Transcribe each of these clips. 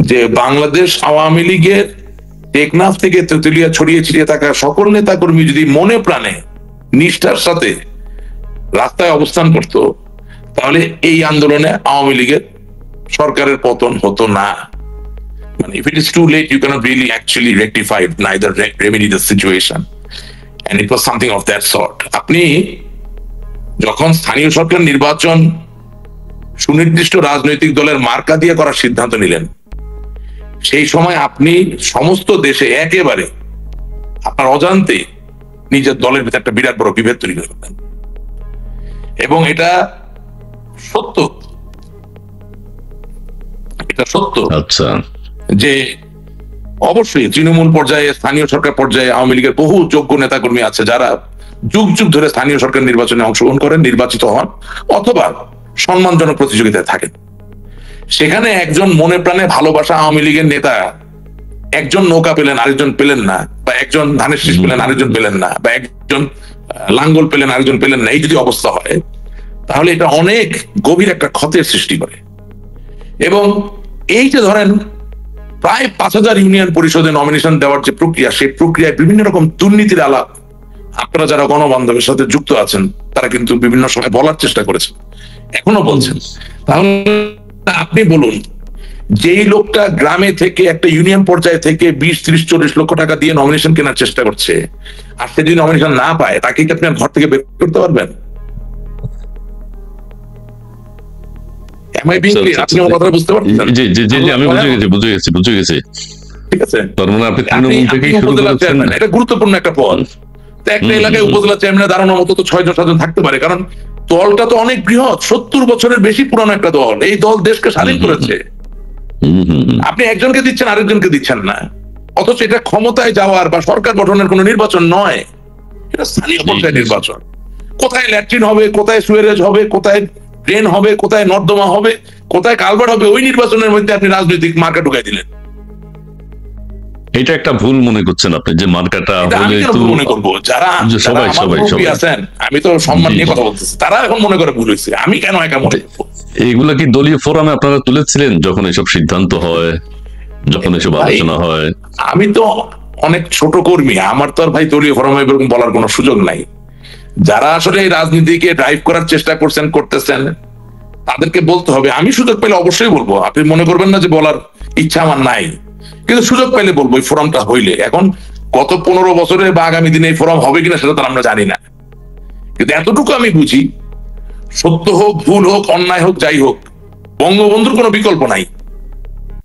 যে বাংলাদেশ আওয়ামী লীগের টেকনাফ থেকে তেতুলিয়া ছড়িয়ে ছিটিয়ে থাকা সকল নেতা কর্মী যদি মনে প্রাণে নিষ্ঠার সাথে রাস্তায় অবস্থান করত, তাহলে এই আন্দোলনে আওয়ামী লীগের সরকারের পতন হতো না। মানে if it is too late, you cannot really actually rectify it, neither remedy the situation, and it was something of that sort. আপনি যখন স্থানীয় সরকার নির্বাচন সুনির্দিষ্ট রাজনৈতিক দলের মার্কা দিয়ে করার সিদ্ধান্ত নিলেন, সেই সময় আপনি সমস্ত দেশে একেবারে আপনার অজান্তে নিজের দলের ভিতরে একটা বিরাট বড় বিভেদ তৈরি করে ফেললেন। এবং এটা সত্য, আচ্ছা, যে অবশ্যই তৃণমূল পর্যায়ে, স্থানীয় সরকার পর্যায়ে আওয়ামী লীগের বহু যোগ্য নেতাকর্মী আছে যারা যুগ যুগ ধরে স্থানীয় সরকার নির্বাচনে অংশগ্রহণ করেন, নির্বাচিত হন অথবা সম্মানজনক প্রতিযোগিতায় থাকেন। সেখানে একজন মনে প্রাণে ভালোবাসা আওয়ামী লীগের নেতা একজন নৌকা পেলেন আরেকজন পেলেন না, বা একজন ধানের শীষ পেলেন আরেকজন পেলেন না, বা একজন লাঙ্গল পেলেন আরেকজন পেলেন না, এই যদি অবস্থা হয় তাহলে এটা অনেক গভীর একটা ক্ষতের সৃষ্টি করে। এবং এই যে ধরেন প্রায় 5,000 ইউনিয়ন পরিষদে নমিনেশন দেওয়ার যে প্রক্রিয়া, সেই প্রক্রিয়ায় বিভিন্ন রকম দুর্নীতির আলাপ আপনারা যারা গণবান্ধবের সাথে যুক্ত আছেন তারা কিন্তু বিভিন্ন সময় বলার চেষ্টা করেছেন, এখনো বলছেন। তাহলে আপনি বলুন, যেই লোকটা গ্রামে থেকে একটা ইউনিয়ন পর্যায়ে থেকে 20, 30, 40 লক্ষ টাকা দিয়ে নমিনেশন কেনার চেষ্টা করছে, আর সে যদি নমিনেশন না পায় তাকে কি আপনি ঘর থেকে বের করতে পারবেন? আপনি আমার কথা বুঝতে পারছেন? আমি বুঝে গেছি। ঠিক আছে, তার মানে আপনি তৃণমূল থেকেই শুরু করেছেন। এটা গুরুত্বপূর্ণ একটা পদ। একটা এলাকায় উপজেলা চেয়ারম্যানের দাঁড়ানোর মতো তো 6-7 থাকতে পারে, কারণ দলটা তো অনেক বৃহৎ, 70 বছরের বেশি পুরানো একটা দল। এই দল দেশকে স্বাধীন করেছে। আপনি একজনকে দিচ্ছেন আরেকজনকে দিচ্ছেন না, অথচ এটা ক্ষমতায় যাওয়ার বা সরকার গঠনের কোন নির্বাচন নয়, এটা স্থানীয় পর্যায়ে নির্বাচন। কোথায় ল্যাট্রিন হবে, কোথায় সুয়ারেজ হবে, কোথায় ড্রেন হবে, কোথায় নর্দমা হবে, কোথায় কালভার্ট হবে, ওই নির্বাচনের মধ্যে আপনি রাজনৈতিক মার্কা ঢুকাই দিলেন। এটা একটা ভুল মনে করছেন আপনি, যে মার্কাটা হলে মনে করবো যারা সবাই আছেন, আমি তো সম্মান নিয়ে কথা বলতেছি, তারা এখন মনে করে ভুল হয়েছে, আমি কেন একা মনে করবো? এগুলা কি দলীয় ফোরামে আপনারা তুলেছিলেন যখন এসব সিদ্ধান্ত হয়, যখন এসব আলোচনা হয়? আমি তো অনেক ছোট কর্মী, আমার তো আর ভাই দলীয় ফোরামে এরকম বলার কোনো সুযোগ নাই। যারা আসলে এই রাজনীতিকে ড্রাইভ করার চেষ্টা করতেছেন তাদেরকে বলতে হবে। আমি সুযোগ পেলে অবশ্যই বলবো, আপনি মনে করবেন না যে বলার ইচ্ছা আমার নাই, কিন্তু সুযোগ পাইলে বলবো এই ফোরামটা হইলে। এখন গত 15 বছরে বা আগামী দিনে এই ফোরাম হবে কিনা সেটা তো আমরা জানি না, কিন্তু এতটুকু আমি বুঝি, সত্য হোক, ভুল হোক, অন্যায় হোক, যাই হোক, বঙ্গবন্ধুর কোনো বিকল্প নাই।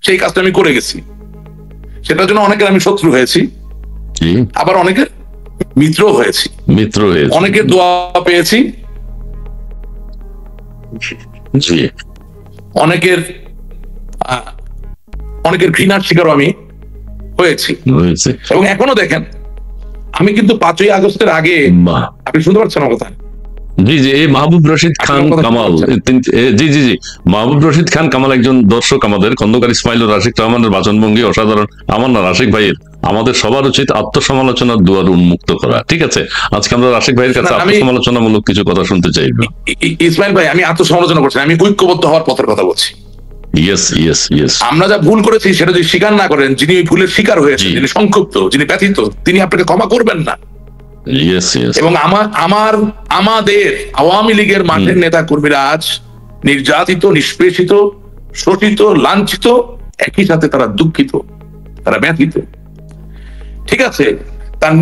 সেই কাজটা আমি করে গেছি, সেটার জন্য অনেকের আমি শত্রু হয়েছি, আবার অনেকের মিত্র হয়েছি, অনেকের দোয়া পেয়েছি, অনেকের ঘৃণার শিকারও আমি হয়েছি। এবং এখনো দেখেন, আমি কিন্তু 5ই আগস্টের আগে, আপনি শুনতে পাচ্ছেন আমার কথা? মাহবুব রশিদ খান কামাল, মাহবুব রশিদ খান কামাল একজন দর্শক, আমাদের খন্দকার ইসমাইল রাশিক রহমানের বাচনভঙ্গি অসাধারণ। আমার না, রাশিক ভাইয়ের, আমাদের সবার উচিত আত্মসমালোচনার দুয়ার উন্মুক্ত করা। ঠিক আছে, আজকে আমরা রাশিক ভাইয়ের কাছে আত্মসমালোচনামূলক কিছু কথা শুনতে চাই। ইসমাইল ভাই, আমি আত্মসমালোচনা করছি, আমি ঐক্যবদ্ধ হওয়ার পথের কথা বলছি। আমরা যা ভুল করেছি সেটা যদি স্বীকার না করেন, যিনি ওই ভুলের শিকার হয়েছেন, যিনি সংক্ষুব্ধ, যিনি ব্যথিত, তিনি আপনাকে ক্ষমা করবেন না। এবং আমাদের আওয়ামী লীগের মাঠের নেতা কর্মীরা আজ নির্যাতিত, নিষ্পেষিত, শোষিত, লাঞ্ছিত, একই সাথে তারা দুঃখিত, তারা ব্যথিত। ঠিক আছে, তার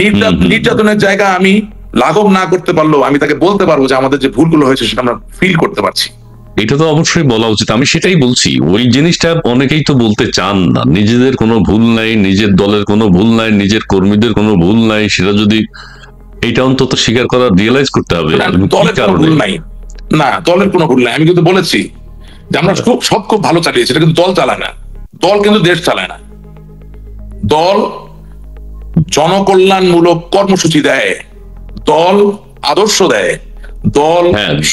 নির্যাতনের জায়গা আমি লাঘব না করতে পারলেও আমি তাকে বলতে পারবো যে আমাদের যে ভুলগুলো হয়েছে সেটা আমরা ফিল করতে পারছি। এটা তো অবশ্যই বলা উচিত, আমি সেটাই বলছি। ওই জিনিসটা অনেকেই তো বলতে চান না, নিজেদের কোনো ভুল নাই, নিজের দলের কোনো ভুল নাই, নিজের কর্মীদের কোনো ভুল নাই, সেটা যদি এটা অন্তত স্বীকার করা, রিয়েলাইজ করতে হবে। দলের কোনো ভুল নাই, না দলের কোনো ভুল নাই। আমি কিন্তু বলেছি যে আমরা সব খুব ভালো চালিয়েছি, এটা কিন্তু দল চালায় না, দল কিন্তু দেশ চালায় না। দল জনকল্যাণমূলক কর্মসূচি দেয়, দল আদর্শ দেয়, দল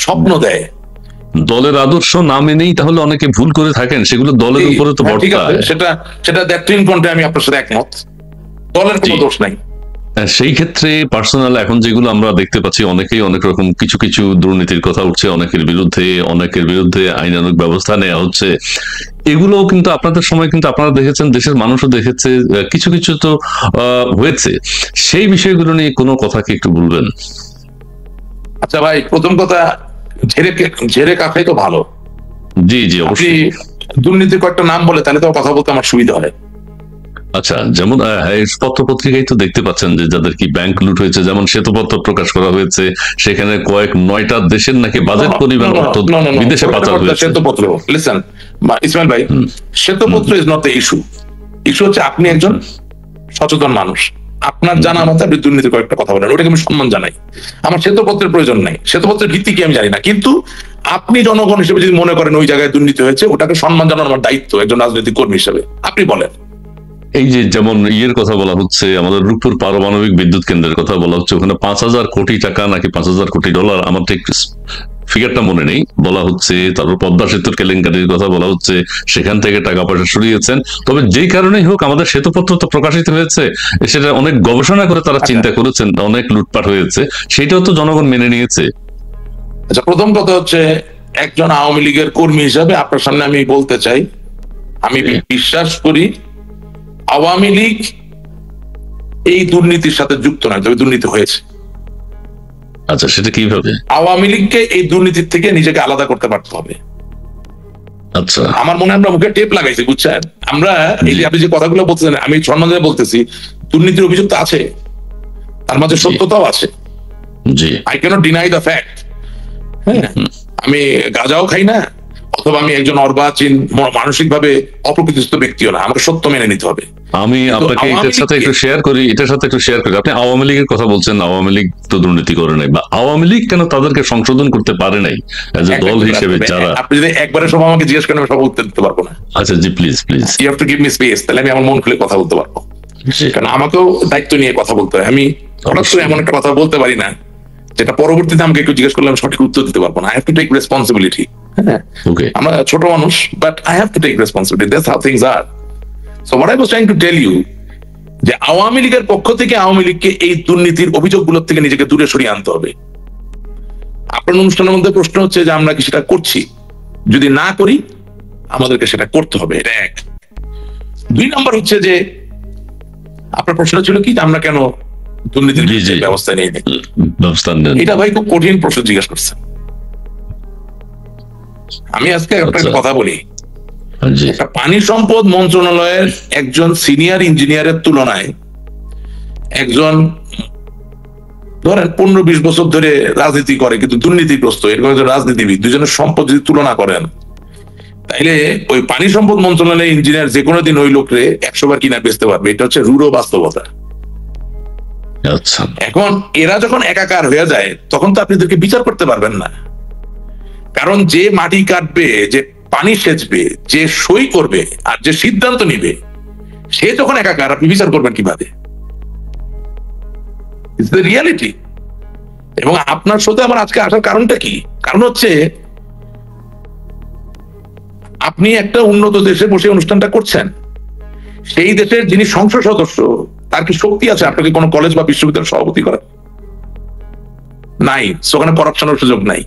স্বপ্ন দেয়। দলের আদর্শ না মেনেই তাহলে অনেকে ভুল করে থাকেন, সেগুলো দলের উপরে তো বর্তায়। সেটা দ্যাট্রিন পয়েন্টে আমি আপনার সাথে একমত, দলের কোনো দোষ নাই। সেই ক্ষেত্রে পার্সোনাল এখন যেগুলো আমরা দেখতে পাচ্ছি, অনেকেই অনেক রকম কিছু কিছু দুর্নীতির কথা উঠছে, অনেকের বিরুদ্ধে আইনানুগ ব্যবস্থা নেওয়া হচ্ছে। এগুলো কিন্তু আপনাদের সময় কিন্তু আপনারা দেখেছেন, দেশের মানুষও দেখেছে, কিছু কিছু তো হয়েছে। সেই বিষয়গুলো নিয়ে কোনো কথা কি একটু বলবেন? আচ্ছা ভাই, প্রথম কথা, ঝেড়ে কাটাই তো ভালো। জি জি, আপনি অবশ্যই। দুর্নীতির কয়েকটা নাম বলে তাহলে তো কথা বলতে আমার সুবিধা হয়। আচ্ছা, যেমন পত্র পত্রিকায় তো দেখতে পাচ্ছেন যে যাদের কি ব্যাংক লুট হয়েছে, যেমন শ্বেতপত্র প্রকাশ করা হয়েছে, সেখানে কয়েক 9টা দেশের নাকি বাজেট পরিমাণ অর্থ বিদেশে পাচার হয়েছে। শ্বেতপত্র, লিসেন ইসমাইল ভাই, শ্বেতপত্র is not the issue. Issue হচ্ছে আপনি একজন সচেতন মানুষ, আপনার জানা মতে আপনি দুর্নীতির কয়েকটা কথা বলেন, ওটাকে আমি সম্মান জানাই। আমার শ্বেতপত্রের প্রয়োজন নাই, শ্বেতপত্রের ভিত্তি কি আমি জানি না, কিন্তু আপনি জনগণ হিসেবে যদি মনে করেন ওই জায়গায় দুর্নীতি হয়েছে, ওটাকে সম্মান জানানো আমার দায়িত্ব একজন রাজনৈতিক কর্মী হিসেবে। আপনি বলেন। এই যে যেমন ইয়ের কথা বলা হচ্ছে, আমাদের রূপপুর পারমাণবিক বিদ্যুৎ কেন্দ্রের কথা বলা হচ্ছে, ওখানে 5,000 কোটি টাকা নাকি 5,000 কোটি ডলার, আমার ঠিক ফিগারটা মনে নেই, বলা হচ্ছে। তারপর পদ্মা সেতুর কেলেঙ্কারির কথা বলা হচ্ছে, সেখান থেকে টাকা পয়সা সরিয়েছেন। তবে যেই কারণেই হোক, আমাদের শ্বেতপত্র তো প্রকাশিত হয়েছে, সেটা অনেক গবেষণা করে তারা চিন্তা করেছেন, অনেক লুটপাট হয়েছে, সেটাও তো জনগণ মেনে নিয়েছে। আচ্ছা, প্রথম কথা হচ্ছে, একজন আওয়ামী লীগের কর্মী হিসাবে আপনার সামনে আমি বলতে চাই, আমি বিশ্বাস করি আওয়ামী লীগ এই দুর্নীতির সাথে যুক্ত নয়, তবে দুর্নীতি হয়েছে। আচ্ছা, সেটা কিভাবে? আওয়ামী লীগকে এই দুর্নীতির থেকে নিজেকে আলাদা করতে পারতে হবে। আচ্ছা, আমার মনে হয় আমরা মুখে টেপ লাগাইছি, বুঝছেন? আমরা এই যে আপনি যে কথাগুলো বলতেছেন, আমি সম্মানে বলতেছি, দুর্নীতির অভিযোগ তো আছে, তার মাঝে সত্যতাও আছে। জি, I cannot deny the fact. হ্যাঁ, আমি গাঁজাও খাই না, অথবা আমি একজন অর্বাচীন মানসিকভাবে অপ্রকৃতিস্থ ব্যক্তিও না, আমাকে সত্য মেনে নিতে হবে। আমি আপনাকে এটার সাথে একটু শেয়ার করি, আপনি আওয়ামী লীগের কথা বলছেন, আওয়ামী লীগ তো দুর্নীতি করে নাই, বা আওয়ামী লীগ কেন তাদেরকে সংশোধন করতে পারে নাই এজ এ দল হিসেবে? যারা, আপনি যদি একবারে সব আমাকে জিজ্ঞেস করেন, আমি সব উত্তর দিতে পারবো না। আচ্ছা জি, please please, you have to give me space, তাহলে আমি আমার মন খুলে কথা বলতে পারবো। কারণ আমাকেও দায়িত্ব নিয়ে কথা বলতে হয়। আমি হঠাৎ করে এমন একটা কথা বলতে পারি না যেটা পরবর্তীতে আমাকে একটু জিজ্ঞেস করলে আমি সঠিক উত্তর দিতে পারবো না। I have to take responsibility. হ্যাঁ, ওকে, আমরা ছোট মানুষ, but I have to take responsibility. That's how things are. So what I was trying to tell you, যে আওয়ামী লীগের পক্ষ থেকে আওয়ামী লীগকে এই দুর্নীতির অভিযোগগুলোর থেকে নিজেকে দূরে সরিয়ে আনতে হবে। আপনার অনুষ্ঠানের মধ্যে প্রশ্ন হচ্ছে যে আমরা কি সেটা করছি? যদি না করি, আমাদেরকে সেটা করতে হবে, এটা এক। 2 নম্বর হচ্ছে যে আপনার প্রশ্ন ছিল কি, যে আমরা কেন দুর্নীতির ব্যবস্থা নিয়ে নিই। এটা ভাই খুব কঠিন প্রশ্ন জিজ্ঞেস করছেন। আমি আজকে একটা কথা বলি, একটা পানি সম্পদ মন্ত্রণালয়ের একজন সিনিয়র ইঞ্জিনিয়ারের তুলনায় একজন ধরেন 15-20 বছর ধরে রাজনীতি করে কিন্তু দুর্নীতিগ্রস্ত এরকম একজন রাজনীতিবিদ, দুজনের সম্পদ যদি তুলনা করেন, তাইলে ওই পানি সম্পদ মন্ত্রণালয়ের ইঞ্জিনিয়ার যে কোনো দিন ওই লোকরে 100 বার কিনা বেচতে পারবে। এটা হচ্ছে রূঢ় বাস্তবতা। এখন এরা যখন একাকার হয়ে যায়, তখন তো আপনি এদেরকে বিচার করতে পারবেন না। কারণ যে মাটি কাটবে, যে পানি সেচবে, যে সই করবে, আর যে সিদ্ধান্ত নিবে, সে যখন একাকার, আপনি বিচার করবেন কিভাবে? It's the reality. এবং আপনার সাথে আমার আজকে আসার কারণটা কি? কারণ হচ্ছে আপনি একটা উন্নত দেশে বসে অনুষ্ঠানটা করছেন, সেই দেশের যিনি সংসদ সদস্য, তার কি শক্তি আছে আপনাকে কোনো কলেজ বা বিশ্ববিদ্যালয়ের সভাপতি করার? নাই। ওখানে করাপশনের সুযোগ নাই।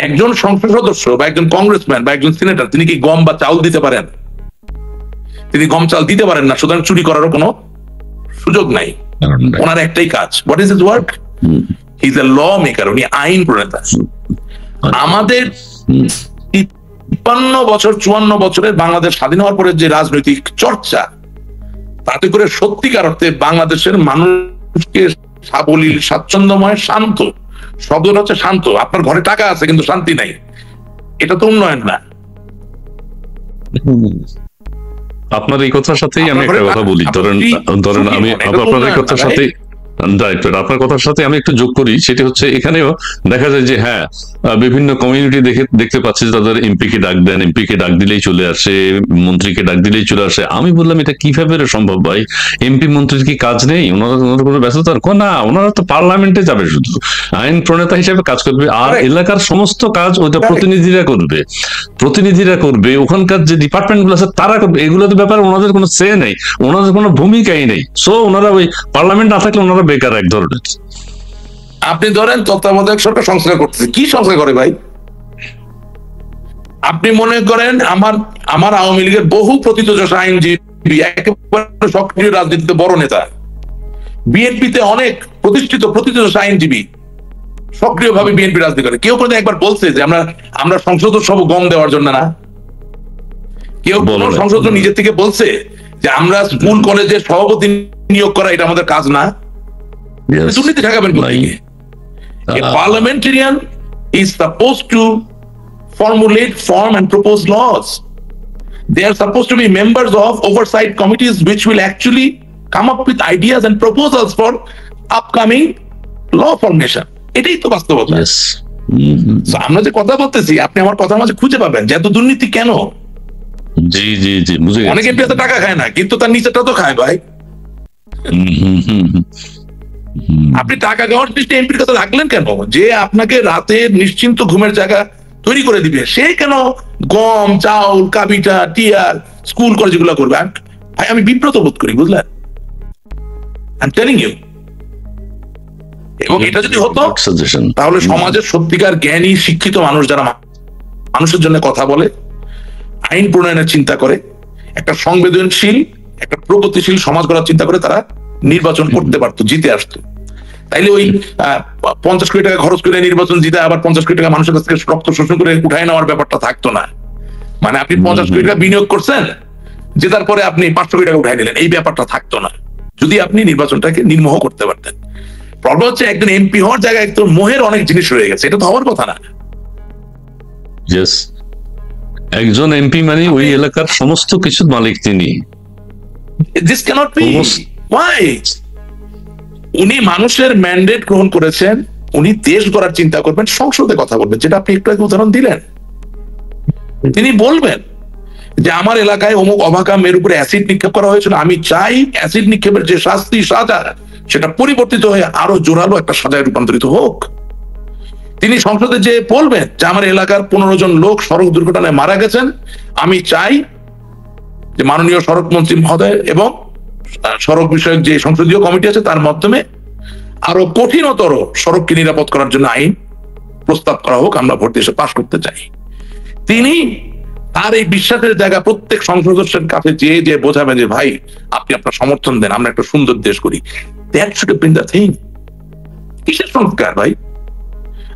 একজন সংসদ সদস্য বা একজন কংগ্রেসম্যান বা একজন সিনেটর, তিনি কি গম বা চাউল দিতে পারেন? তিনি গম চাল দিতে পারেন না, সুতরাং চুরি করারও কোনো সুযোগ নাই। ওনার একটাই কাজ, what is his work? He is a lawmaker, উনি আইন প্রণেতা। আমাদের 53 বছর 54 বছরের বাংলাদেশ স্বাধীন হওয়ার পরে যে রাজনৈতিক চর্চা, তাতে করে সত্যিকার অর্থে বাংলাদেশের মানুষকে সাবলীল, স্বাচ্ছন্দ্যময়, শান্ত, শব্দটা হচ্ছে শান্ত। আপনার ঘরে টাকা আছে কিন্তু শান্তি নাই, এটা তো উন্নয়ন না। আপনার এই কথার সাথেই আমি একটা কথা বলি, ধরেন আমি আপনার এই কথার সাথে রাইট, আপনার কথার সাথে আমি একটু যোগ করি, সেটি হচ্ছে এখানেও দেখা যায় যে হ্যাঁ, বিভিন্ন কমিউনিটি দেখতে পাচ্ছি যে তাদের এমপি কে ডাক দেন, এমপি কে ডাক দিলেই চলে আসে, মন্ত্রীকে ডাক দিলেই চলে আসে। আমি বললাম এটা কিভাবে সম্ভব ভাই? এমপি মন্ত্রীর কি কাজ নেই? ওনারা কোনো ব্যস্ততা না, ওনারা তো পার্লামেন্টে যাবে, শুধু আইন প্রণেতা হিসেবে কাজ করবে, আর এলাকার সমস্ত কাজ ওইটা প্রতিনিধিরা করবে, ওখানকার যে ডিপার্টমেন্ট গুলো আছে তারা করবে, এগুলোর ব্যাপারে ওনাদের কোনো সে নেই, ওনাদের কোনো ভূমিকাই নেই। সো ওনারা ওই পার্লামেন্ট না থাকলে ওনারা বেকার এক ধরনের। আপনি ধরেন তত্ত্বাবধায়ক সরকার সংস্কার করতেছে, কি সংস্কার করে ভাই? আপনি মনে করেন আমার আওয়ামী লীগের বহু প্রথিতযশা আইনজীবী, একেবারে সক্রিয় রাজনীতিতে বড় নেতা, বিএনপিতে অনেক প্রথিতযশা আইনজীবী সক্রিয়ভাবে বিএনপি রাজনীতি করে। কেউ কোনো একবার বলছে যে আমরা সংসদ সব গম দেওয়ার জন্য না? কেউ কোন সংসদ নিজের থেকে বলছে যে আমরা স্কুল কলেজের সভাপতি নিয়োগ করা এটা আমাদের কাজ না? দুর্নীতি ঠেকাবেন কোথায়? A parliamentarian is supposed to formulate, form and propose laws. They are supposed to be members of oversight committees which will actually come up with ideas and proposals for upcoming law formation. এটাই তো বাস্তবতা। আমরা যে কথা বলতেছি, আপনি আমার কথার মাঝে খুঁজে পাবেন যে এত দুর্নীতি কেন। জি জি জি, বুঝে গেছি। অনেক এমপি টাকা খায় না, কিন্তু তার নিচেটা তো খায় ভাই। আপনি টাকা খাওয়ার দৃষ্টি এমপির কথা রাখলেন কেন? যে আপনাকে রাতে নিশ্চিন্ত ঘুমের জায়গা তৈরি করে দিবে, সে কেন গম, চাউল, কাবিটা, টিয়ার, স্কুল কলেজ গুলা করবে? ভাই আমি বিব্রত বোধ করি, বুঝলেন? I am telling you. এবং এটা যদি হতো তাহলে সমাজের সত্যিকার জ্ঞানী শিক্ষিত মানুষ, যারা মানুষের জন্য কথা বলে, আইন প্রণয়নের চিন্তা করে, একটা সংবেদনশীল, একটা প্রগতিশীল সমাজ গড়ার চিন্তা করে, তারা নির্বাচন করতে পারতো, জিতে আসতো। তাইলে ওই 50 কোটি টাকা খরচ করে নির্বাচন জিতে আবার 50 কোটি টাকা মানুষের কাছ থেকে রক্ত শোষণ করে উঠায় নেওয়ার ব্যাপারটা থাকতো না। মানে আপনি 50 কোটি টাকা বিনিয়োগ করছেন, জেতার পরে আপনি 500 কোটি টাকা উঠাই নিলেন, এই ব্যাপারটা থাকতো না যদি আপনি নির্বাচনটাকে নির্মোহ করতে পারতেন। প্রবলেম হচ্ছে একজন এমপি হওয়ার জায়গায় একদম মোহের অনেক জিনিস রয়ে গেছে, এটা তো হওয়ার কথা না। একজন এমপি মানে ওই এলাকার সমস্ত কিছুর মালিক তিনি। This cannot be. Why? উনি মানুষের ম্যান্ডেট গ্রহণ করেছেন, উনি দেশ গড়ার চিন্তা করবেন, সংসদে কথা বলবেন, যেটা আপনি একটু আগে উদাহরণ দিলেন। তিনি বলবেন যে আমার এলাকায় অমুক অভাকামের উপরে অ্যাসিড নিক্ষেপ করা হয়েছিল, আমি চাই অ্যাসিড নিক্ষেপের যে শাস্তি, সাজা, সেটা পরিবর্তিত হয়ে আরো জোরালো একটা সাজায় রূপান্তরিত হোক। তিনি সংসদে যে বলবেন যে আমার এলাকার 15 জন লোক সড়ক দুর্ঘটনায় মারা গেছেন, আমি চাই যে মাননীয় সড়ক মন্ত্রী মহোদয় এবং সড়ক বিষয়ক যে সংসদীয় কমিটি আছে তার মাধ্যমে আরো কঠিনতর সড়ককে নিরাপদ করার জন্য আইন প্রস্তাব করা হোক, আমরা ভোট দিয়ে পাশ করতে চাই। তিনি তার এই বিশ্বাসের জায়গা প্রত্যেক সংসদ সদস্যের কাছে যে বোঝাবেন যে ভাই আপনি আপনার সমর্থন দেন, আমরা একটা সুন্দর দেশ করি। That should have been the thing. কিসের সংস্কার ভাই?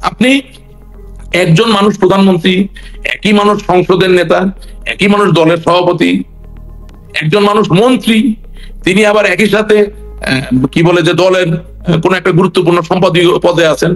আপনি একজন মানুষ প্রধানমন্ত্রী, একই মানুষ সংসদের নেতা, একই মানুষ দলের সভাপতি, একজন মানুষ মন্ত্রী, তিনি আবার একই সাথে কি বলে যে দলের কোন একটা গুরুত্বপূর্ণ সম্পাদকীয় পদে আছেন।